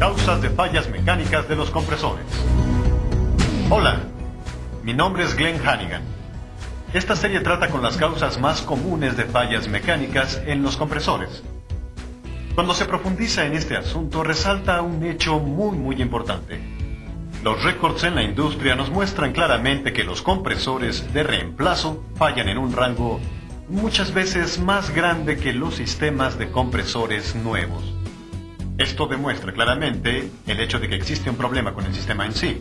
Causas de fallas mecánicas de los compresores. Hola, mi nombre es Glenn Hannigan. Esta serie trata con las causas más comunes de fallas mecánicas en los compresores. Cuando se profundiza en este asunto, resalta un hecho muy importante. Los récords en la industria nos muestran claramente que los compresores de reemplazo fallan en un rango muchas veces más grande que los sistemas de compresores nuevos. Esto demuestra claramente el hecho de que existe un problema con el sistema en sí.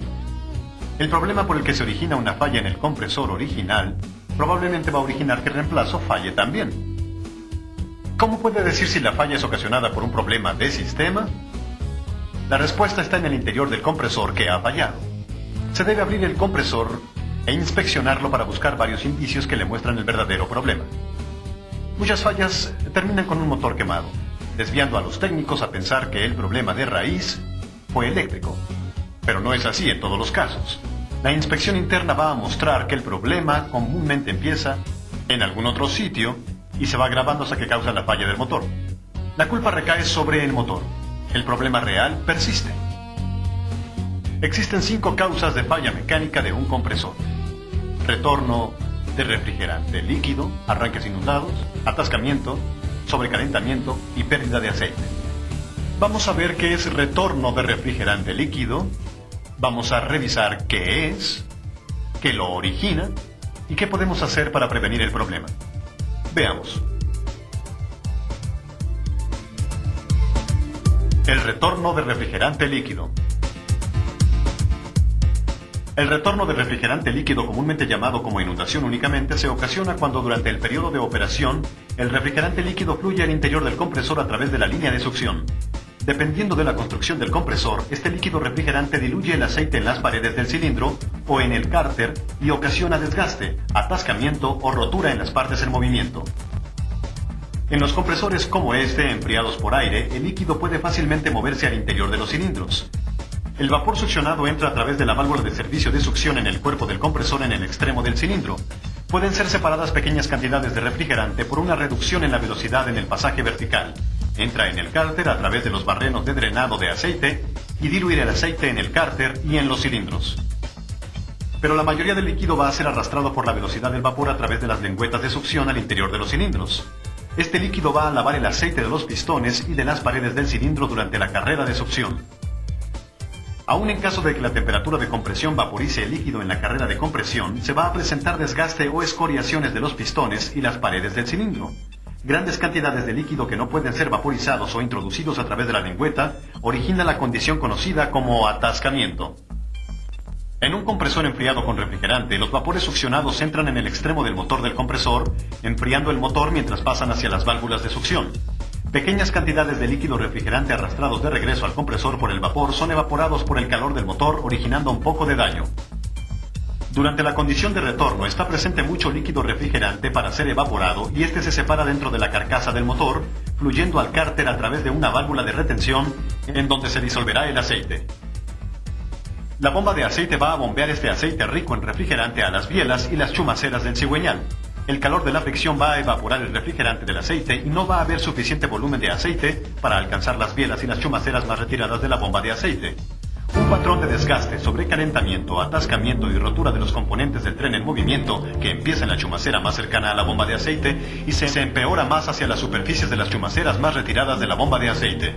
El problema por el que se origina una falla en el compresor original probablemente va a originar que el reemplazo falle también. ¿Cómo puede decir si la falla es ocasionada por un problema de sistema? La respuesta está en el interior del compresor que ha fallado. Se debe abrir el compresor e inspeccionarlo para buscar varios indicios que le muestran el verdadero problema. Muchas fallas terminan con un motor quemado, desviando a los técnicos a pensar que el problema de raíz fue eléctrico. Pero no es así en todos los casos. La inspección interna va a mostrar que el problema comúnmente empieza en algún otro sitio y se va agravando hasta que causa la falla del motor. La culpa recae sobre el motor. El problema real persiste. Existen 5 causas de falla mecánica de un compresor: retorno de refrigerante líquido, arranques inundados, atascamiento, sobrecalentamiento y pérdida de aceite. Vamos a ver qué es retorno de refrigerante líquido. Vamos a revisar qué es, qué lo origina y qué podemos hacer para prevenir el problema. Veamos. El retorno de refrigerante líquido. El retorno de refrigerante líquido, comúnmente llamado como inundación únicamente, se ocasiona cuando durante el periodo de operación el refrigerante líquido fluye al interior del compresor a través de la línea de succión. Dependiendo de la construcción del compresor, este líquido refrigerante diluye el aceite en las paredes del cilindro o en el cárter y ocasiona desgaste, atascamiento o rotura en las partes en movimiento. En los compresores como este, enfriados por aire, el líquido puede fácilmente moverse al interior de los cilindros. El vapor succionado entra a través de la válvula de servicio de succión en el cuerpo del compresor en el extremo del cilindro. Pueden ser separadas pequeñas cantidades de refrigerante por una reducción en la velocidad en el pasaje vertical. Entra en el cárter a través de los barrenos de drenado de aceite y diluir el aceite en el cárter y en los cilindros. Pero la mayoría del líquido va a ser arrastrado por la velocidad del vapor a través de las lengüetas de succión al interior de los cilindros. Este líquido va a lavar el aceite de los pistones y de las paredes del cilindro durante la carrera de succión. Aún en caso de que la temperatura de compresión vaporice el líquido en la carrera de compresión, se va a presentar desgaste o escoriaciones de los pistones y las paredes del cilindro. Grandes cantidades de líquido que no pueden ser vaporizados o introducidos a través de la lengüeta originan la condición conocida como atascamiento. En un compresor enfriado con refrigerante, los vapores succionados entran en el extremo del motor del compresor, enfriando el motor mientras pasan hacia las válvulas de succión. Pequeñas cantidades de líquido refrigerante arrastrados de regreso al compresor por el vapor son evaporados por el calor del motor, originando un poco de daño. Durante la condición de retorno está presente mucho líquido refrigerante para ser evaporado y este se separa dentro de la carcasa del motor, fluyendo al cárter a través de una válvula de retención en donde se disolverá el aceite. La bomba de aceite va a bombear este aceite rico en refrigerante a las bielas y las chumaceras del cigüeñal. El calor de la fricción va a evaporar el refrigerante del aceite y no va a haber suficiente volumen de aceite para alcanzar las bielas y las chumaceras más retiradas de la bomba de aceite. Un patrón de desgaste, sobrecalentamiento, atascamiento y rotura de los componentes del tren en movimiento que empieza en la chumacera más cercana a la bomba de aceite y se empeora más hacia las superficies de las chumaceras más retiradas de la bomba de aceite.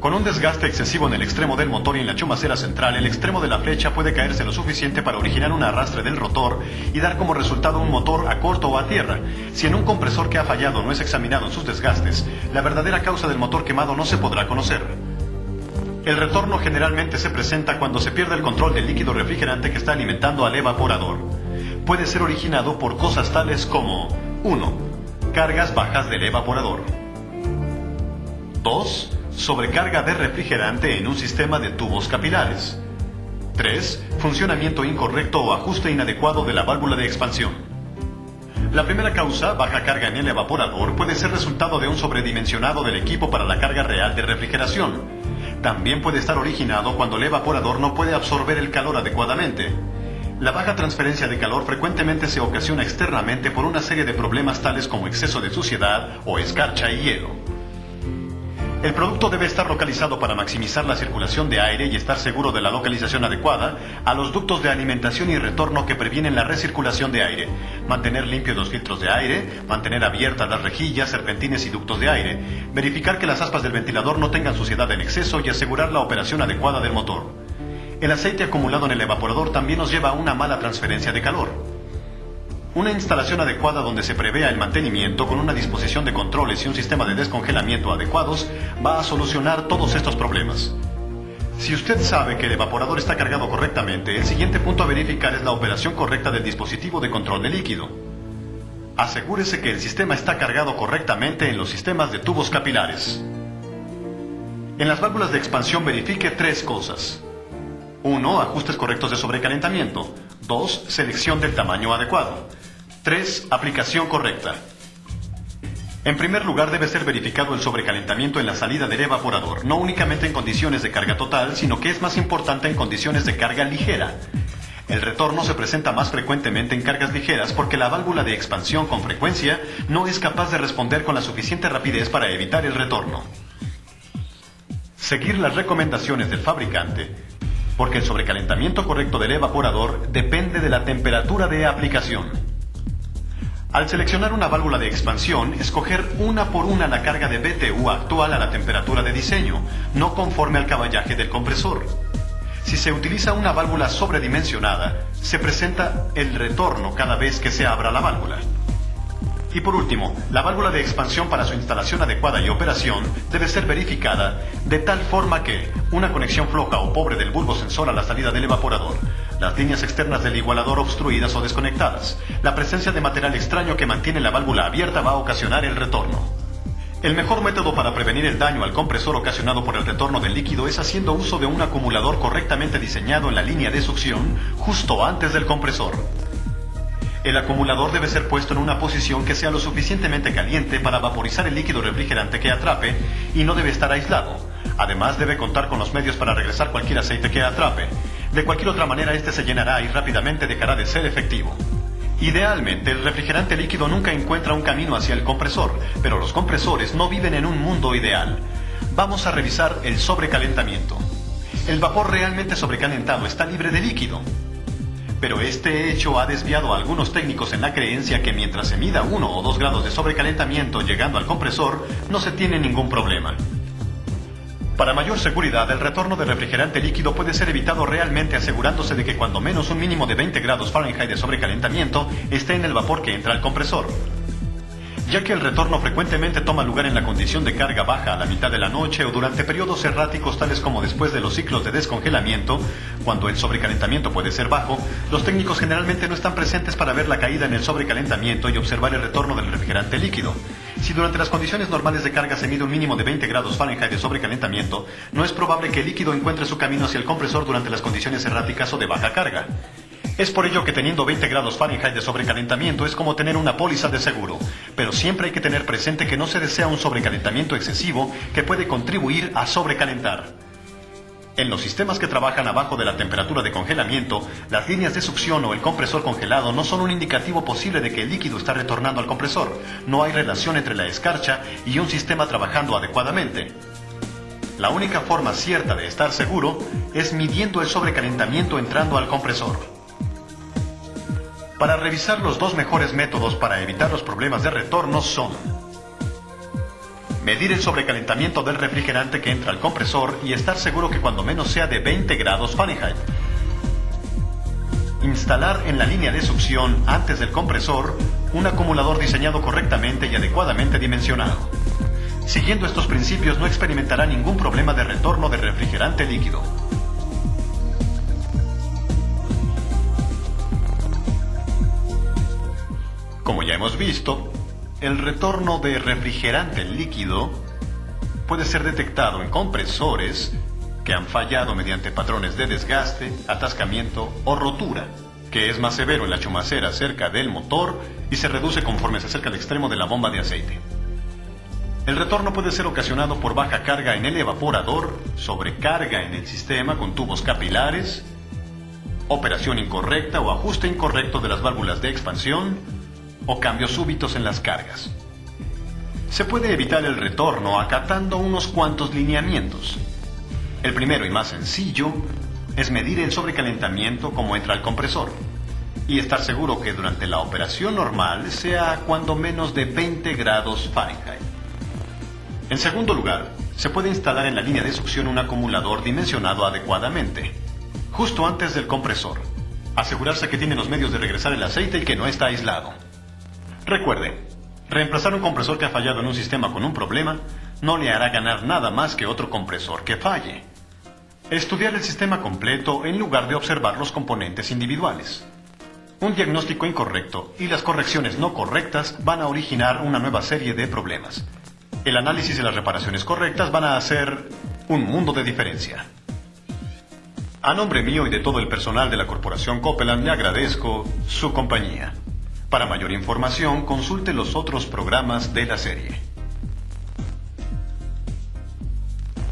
Con un desgaste excesivo en el extremo del motor y en la chumacera central, el extremo de la flecha puede caerse lo suficiente para originar un arrastre del rotor y dar como resultado un motor a corto o a tierra. Si en un compresor que ha fallado no es examinado en sus desgastes, la verdadera causa del motor quemado no se podrá conocer. El retorno generalmente se presenta cuando se pierde el control del líquido refrigerante que está alimentando al evaporador. Puede ser originado por cosas tales como 1. Cargas bajas del evaporador. 2. Sobrecarga de refrigerante en un sistema de tubos capilares. 3. Funcionamiento incorrecto o ajuste inadecuado de la válvula de expansión. La primera causa, baja carga en el evaporador, puede ser resultado de un sobredimensionado del equipo para la carga real de refrigeración. También puede estar originado cuando el evaporador no puede absorber el calor adecuadamente. La baja transferencia de calor frecuentemente se ocasiona externamente por una serie de problemas tales como exceso de suciedad o escarcha y hielo. El producto debe estar localizado para maximizar la circulación de aire y estar seguro de la localización adecuada a los ductos de alimentación y retorno que previenen la recirculación de aire, mantener limpios los filtros de aire, mantener abiertas las rejillas, serpentines y ductos de aire, verificar que las aspas del ventilador no tengan suciedad en exceso y asegurar la operación adecuada del motor. El aceite acumulado en el evaporador también nos lleva a una mala transferencia de calor. Una instalación adecuada donde se prevea el mantenimiento con una disposición de controles y un sistema de descongelamiento adecuados va a solucionar todos estos problemas. Si usted sabe que el evaporador está cargado correctamente, el siguiente punto a verificar es la operación correcta del dispositivo de control de líquido. Asegúrese que el sistema está cargado correctamente en los sistemas de tubos capilares. En las válvulas de expansión verifique 3 cosas. 1. Ajustes correctos de sobrecalentamiento. 2. Selección del tamaño adecuado. 3. Aplicación correcta. En primer lugar, debe ser verificado el sobrecalentamiento en la salida del evaporador, no únicamente en condiciones de carga total, sino que es más importante en condiciones de carga ligera. El retorno se presenta más frecuentemente en cargas ligeras porque la válvula de expansión con frecuencia no es capaz de responder con la suficiente rapidez para evitar el retorno. Seguir las recomendaciones del fabricante, porque el sobrecalentamiento correcto del evaporador depende de la temperatura de aplicación. Al seleccionar una válvula de expansión, escoger una por una la carga de BTU actual a la temperatura de diseño, no conforme al caballaje del compresor. Si se utiliza una válvula sobredimensionada, se presenta el retorno cada vez que se abra la válvula. Y por último, la válvula de expansión para su instalación adecuada y operación debe ser verificada de tal forma que una conexión floja o pobre del bulbo sensor a la salida del evaporador, las líneas externas del igualador obstruidas o desconectadas, la presencia de material extraño que mantiene la válvula abierta va a ocasionar el retorno. El mejor método para prevenir el daño al compresor ocasionado por el retorno del líquido es haciendo uso de un acumulador correctamente diseñado en la línea de succión justo antes del compresor. El acumulador debe ser puesto en una posición que sea lo suficientemente caliente para vaporizar el líquido refrigerante que atrape y no debe estar aislado. Además, debe contar con los medios para regresar cualquier aceite que atrape. De cualquier otra manera, este se llenará y rápidamente dejará de ser efectivo. Idealmente, el refrigerante líquido nunca encuentra un camino hacia el compresor, pero los compresores no viven en un mundo ideal. Vamos a revisar el sobrecalentamiento. El vapor realmente sobrecalentado está libre de líquido. Pero este hecho ha desviado a algunos técnicos en la creencia que mientras se mida 1 o 2 grados de sobrecalentamiento llegando al compresor, no se tiene ningún problema. Para mayor seguridad, el retorno de refrigerante líquido puede ser evitado realmente asegurándose de que cuando menos un mínimo de 20 grados Fahrenheit de sobrecalentamiento esté en el vapor que entra al compresor. Ya que el retorno frecuentemente toma lugar en la condición de carga baja a la mitad de la noche o durante periodos erráticos tales como después de los ciclos de descongelamiento, cuando el sobrecalentamiento puede ser bajo, los técnicos generalmente no están presentes para ver la caída en el sobrecalentamiento y observar el retorno del refrigerante líquido. Si durante las condiciones normales de carga se mide un mínimo de 20 grados Fahrenheit de sobrecalentamiento, no es probable que el líquido encuentre su camino hacia el compresor durante las condiciones erráticas o de baja carga. Es por ello que teniendo 20 grados Fahrenheit de sobrecalentamiento es como tener una póliza de seguro, pero siempre hay que tener presente que no se desea un sobrecalentamiento excesivo que puede contribuir a sobrecalentar. En los sistemas que trabajan abajo de la temperatura de congelamiento, las líneas de succión o el compresor congelado no son un indicativo posible de que el líquido está retornando al compresor. No hay relación entre la escarcha y un sistema trabajando adecuadamente. La única forma cierta de estar seguro es midiendo el sobrecalentamiento entrando al compresor. Para revisar los 2 mejores métodos para evitar los problemas de retorno son: medir el sobrecalentamiento del refrigerante que entra al compresor y estar seguro que cuando menos sea de 20 grados Fahrenheit. Instalar en la línea de succión antes del compresor un acumulador diseñado correctamente y adecuadamente dimensionado. Siguiendo estos principios no experimentará ningún problema de retorno de refrigerante líquido. Como ya hemos visto, el retorno de refrigerante líquido puede ser detectado en compresores que han fallado mediante patrones de desgaste, atascamiento o rotura, que es más severo en la chumacera cerca del motor y se reduce conforme se acerca al extremo de la bomba de aceite. El retorno puede ser ocasionado por baja carga en el evaporador, sobrecarga en el sistema con tubos capilares, operación incorrecta o ajuste incorrecto de las válvulas de expansión, o cambios súbitos en las cargas. Se puede evitar el retorno acatando unos cuantos lineamientos. El primero y más sencillo es medir el sobrecalentamiento como entra al compresor y estar seguro que durante la operación normal sea cuando menos de 20 grados Fahrenheit. En segundo lugar, se puede instalar en la línea de succión un acumulador dimensionado adecuadamente, justo antes del compresor. Asegurarse que tiene los medios de regresar el aceite y que no está aislado. Recuerde, reemplazar un compresor que ha fallado en un sistema con un problema no le hará ganar nada más que otro compresor que falle. Estudiar el sistema completo en lugar de observar los componentes individuales. Un diagnóstico incorrecto y las correcciones no correctas van a originar una nueva serie de problemas. El análisis y las reparaciones correctas van a hacer un mundo de diferencia. A nombre mío y de todo el personal de la Corporación Copeland le agradezco su compañía. Para mayor información, consulte los otros programas de la serie.